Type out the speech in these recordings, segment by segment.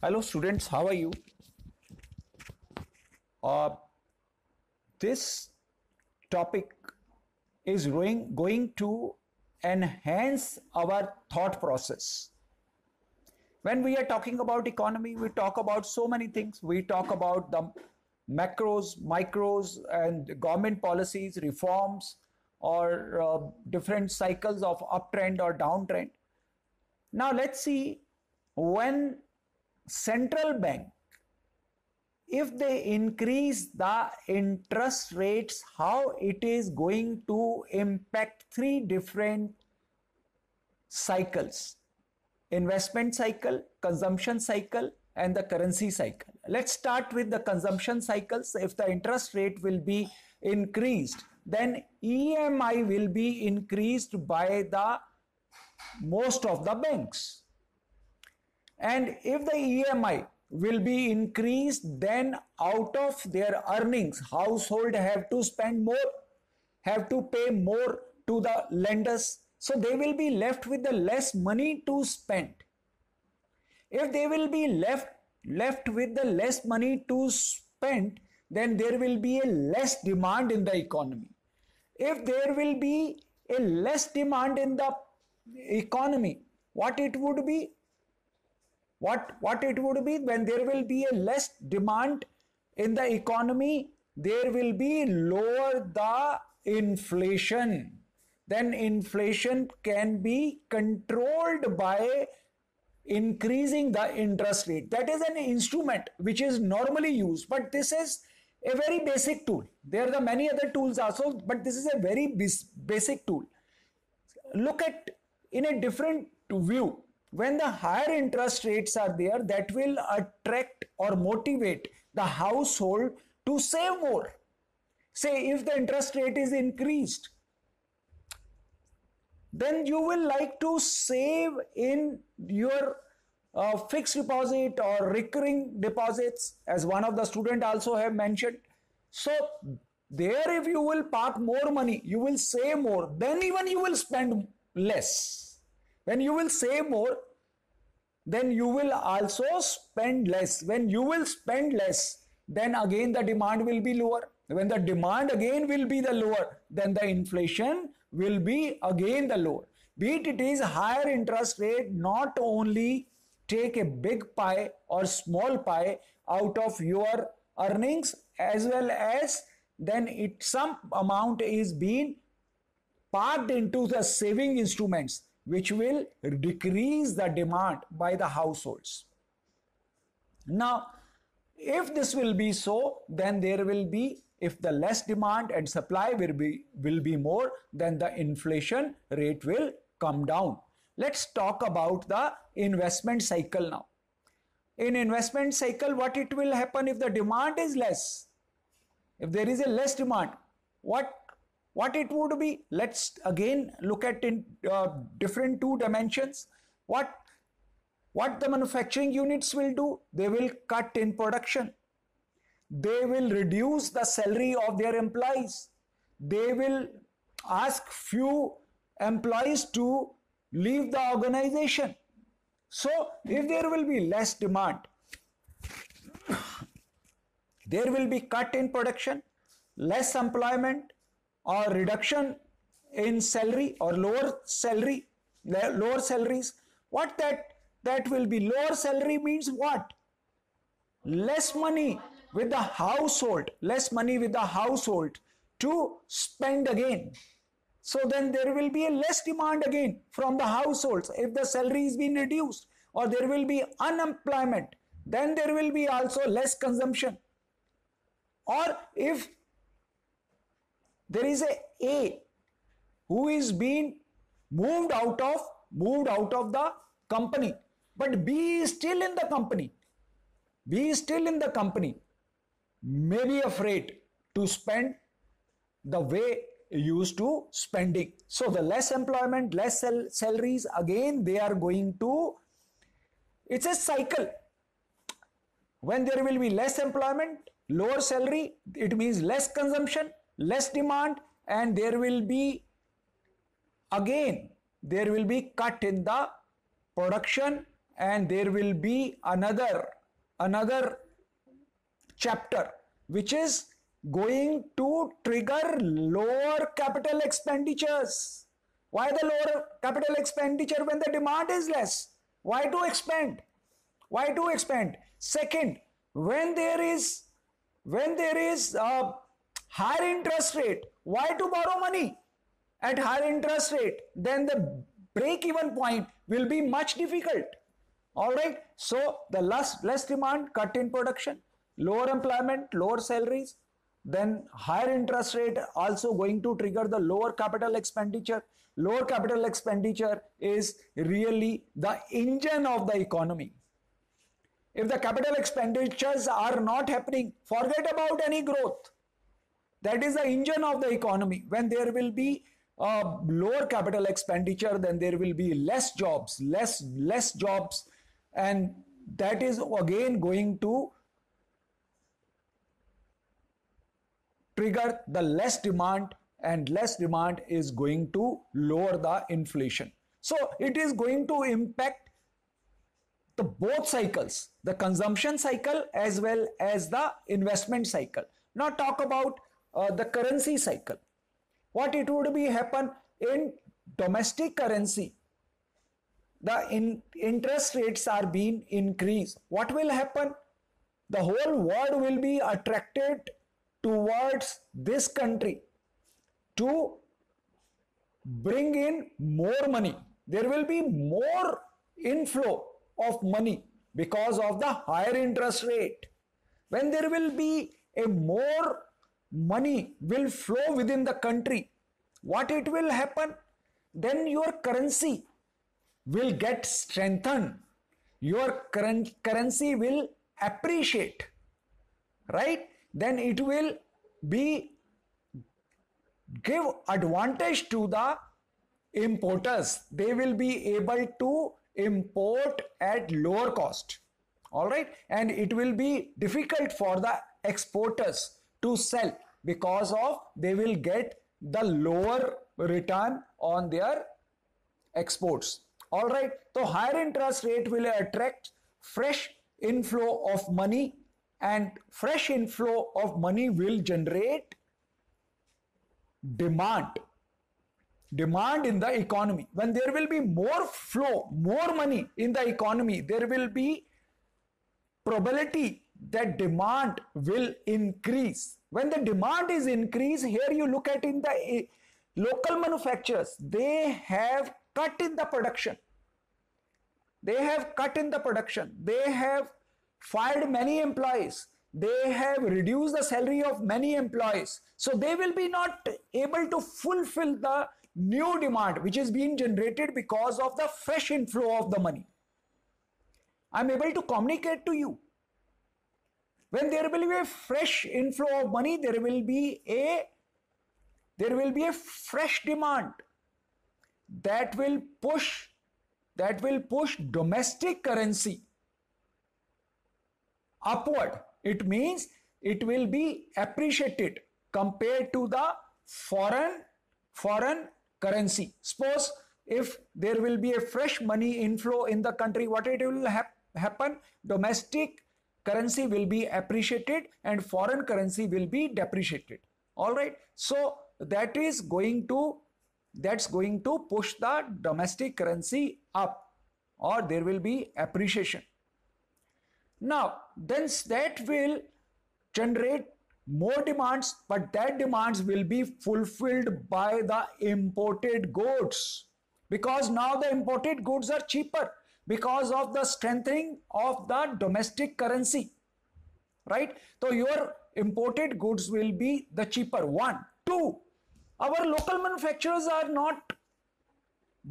Hello students, how are you? Uh, this topic is going to enhance our thought process. When we are talking about economy, we talk about so many things. We talk about the macros, micros, and government policies, reforms, or different cycles of uptrend or downtrend. Now let's see, when central bank, if they increase the interest rates, how it is going to impact three different cycles: investment cycle, consumption cycle, and the currency cycle. Let's start with the consumption cycles. If the interest rate will be increased, then EMI will be increased by the most of the banks. And if the EMI will be increased, then out of their earnings, household have to spend more, have to pay more to the lenders. So they will be left with the less money to spend. If they will be left with the less money to spend, then there will be a less demand in the economy. If there will be a less demand in the economy, what it would be? What it would be when there will be a less demand in the economy, there will be lower the inflation. Then inflation can be controlled by increasing the interest rate. That is an instrument which is normally used, but this is a very basic tool. There are many other tools also, but this is a very basic tool. Look at in a different view. When the higher interest rates are there, that will attract or motivate the household to save more. Say if the interest rate is increased, then you will like to save in your fixed deposit or recurring deposits, as one of the student also have mentioned. So there, if you will park more money, you will save more, then even you will spend less. When you will save more, then you will also spend less. When you will spend less, then again the demand will be lower. When the demand again will be the lower, then the inflation will be again the lower. Be it is higher interest rate, not only take a big pie or small pie out of your earnings, as well as then some amount is being parked into the saving instruments, which will decrease the demand by the households. Now, if this will be so, then there will be, if the less demand and supply will be more, then the inflation rate will come down. Let's talk about the investment cycle now. In investment cycle, what it will happen if the demand is less? If there is a less demand, what it would be? Let's again look at in different two dimensions. What the manufacturing units will do? They will cut in production. They will reduce the salary of their employees. They will ask few employees to leave the organization. So if there will be less demand, there will be cut in production, less employment, or reduction in salary, or lower salaries. What that will be? Lower salary means what? Less money with the household, to spend again. So then there will be a less demand again from the households if the salary is being reduced, or there will be unemployment, then there will be also less consumption. Or if there is A who is being moved out of the company, but B is still in the company. May be afraid to spend the way used to spending. So the less employment, less salaries, again they are going to, it's a cycle. When there will be less employment, lower salary, it means less consumption, less demand, and there will be cut in the production, and there will be another another chapter which is going to trigger lower capital expenditures. Why the lower capital expenditure when the demand is less? Why to expand? Why to expand? Second, when there is a higher interest rate, why to borrow money at higher interest rate? Then the break even point will be much difficult. All right. So the less demand, cut in production, lower employment, lower salaries, then higher interest rate also going to trigger the lower capital expenditure. Lower capital expenditure is really the engine of the economy. If the capital expenditures are not happening, forget about any growth. That is the engine of the economy. When there will be lower capital expenditure, then there will be less jobs, and that is again going to trigger the less demand, and less demand is going to lower the inflation. So it is going to impact the both cycles, the consumption cycle as well as the investment cycle. Now talk about the currency cycle. What it would be happen in domestic currency? The interest rates are being increased. What will happen? The whole world will be attracted towards this country to bring in more money. There will be more inflow of money because of the higher interest rate. When there will be a more money will flow within the country, what it will happen? Then your currency will get strengthened. Your currency will appreciate, right? Then it will be give advantage to the importers. They will be able to import at lower cost. All right, and it will be difficult for the exporters to sell because of they will get the lower return on their exports. All right, so higher interest rate will attract fresh inflow of money, and fresh inflow of money will generate demand in the economy. When there will be more flow, more money in the economy, there will be probability that demand will increase. When the demand is increased, here you look at in the local manufacturers, they have cut in the production. They have fired many employees. They have reduced the salary of many employees. So they will be not able to fulfill the new demand which is being generated because of the fresh inflow of the money. I'm able to communicate to you. When there will be a fresh inflow of money, there will be a fresh demand that will push domestic currency upward. It means it will be appreciated compared to the foreign currency. Suppose if there will be a fresh money inflow in the country, what it will happen? Domestic currency will be appreciated and foreign currency will be depreciated. All right. So that's going to push the domestic currency up, or there will be appreciation. Now, then that will generate more demands, but that demands will be fulfilled by the imported goods, because now the imported goods are cheaper because of the strengthening of the domestic currency, right? So your imported goods will be the cheaper. 1, 2, our local manufacturers are not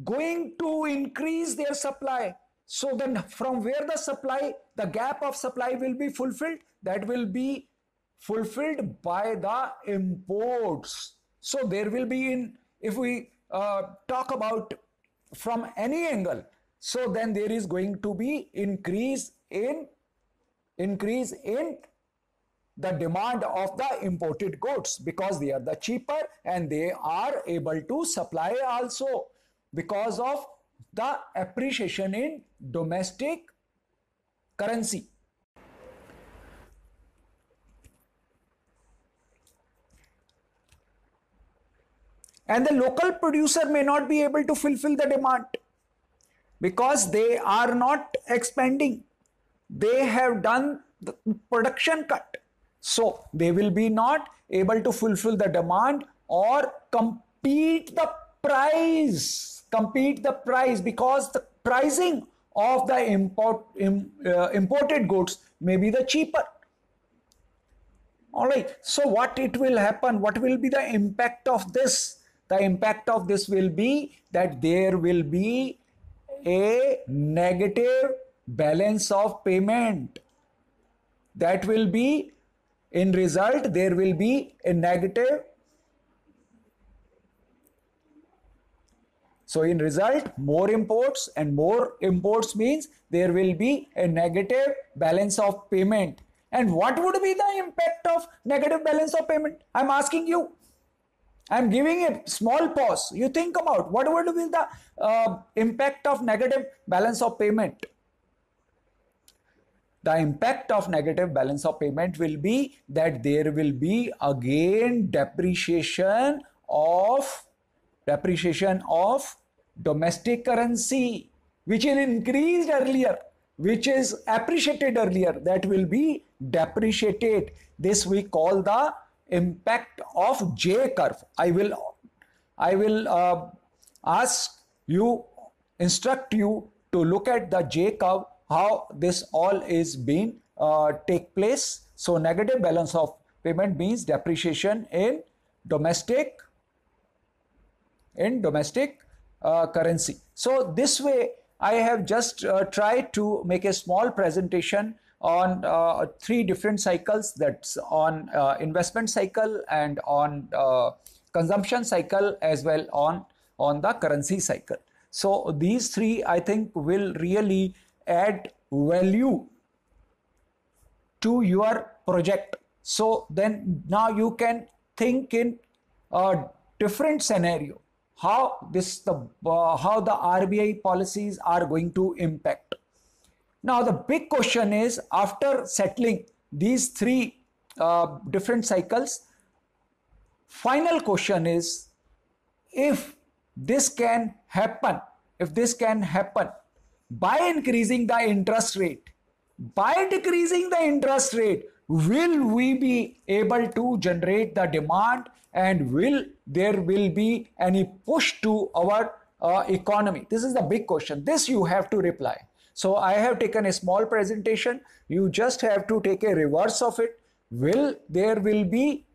going to increase their supply. So then from where the gap of supply will be fulfilled? That will be fulfilled by the imports. So there will be if we talk about from any angle, so then there is going to be increase in the demand of the imported goods, because they are the cheaper and they are able to supply also because of the appreciation in domestic currency. and the local producer may not be able to fulfill the demand because they are not expanding. They have done the production cut. So they will be not able to fulfill the demand or compete the price because the pricing of the imported goods may be the cheaper. All right. So what it will happen? What will be the impact of this? The impact of this will be that there will be a negative balance of payment. That will be, in result, there will be a negative. So in result, more imports, and more imports means there will be a negative balance of payment. And what would be the impact of negative balance of payment? I'm asking you. I'm giving a small pause. You think about what would be the impact of negative balance of payment. The impact of negative balance of payment will be that there will be again depreciation of domestic currency, which is increased earlier, which is appreciated earlier, that will be depreciated. This we call the impact of J curve. I will instruct you to look at the J curve, how this all is being take place. So negative balance of payment means depreciation in domestic currency. So this way I have just tried to make a small presentation on 3 different cycles, that's on investment cycle and on consumption cycle, as well on the currency cycle. So these 3 I think will really add value to your project. So then now you can think in a different scenario how the RBI policies are going to impact. Now the big question is, after settling these 3 different cycles, final question is, if this can happen by increasing the interest rate, by decreasing the interest rate, will we be able to generate the demand, and will there be any push to our economy? This is the big question. This you have to reply. So I have taken a small presentation. You just have to take a reverse of it. Will there be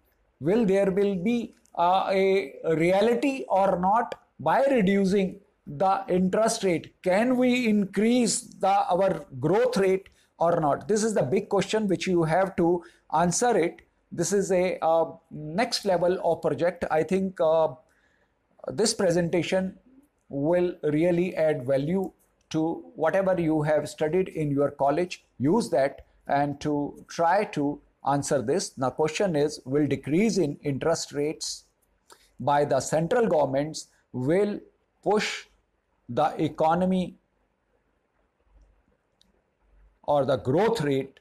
a reality or not by reducing the interest rate? Can we increase our growth rate or not? This is the big question which you have to answer it. This is a next level of project. I think this presentation will really add value to whatever you have studied in your college. Use that and to try to answer this. Now question is, will decrease in interest rates by the central governments will push the economy or the growth rate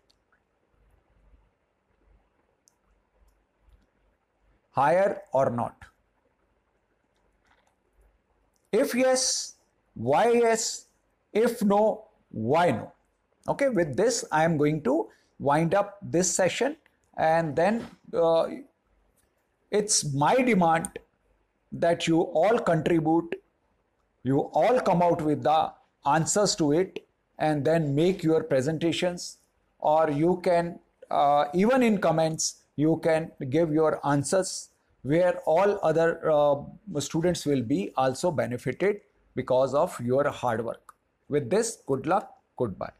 higher or not? If yes, why yes? If no, why no? Okay, with this I am going to wind up this session, and then it's my demand that you all contribute, you all come out with the answers to it, and then make your presentations, or you can even in comments you can give your answers, where all other students will be also benefited because of your hard work. With this, good luck, goodbye.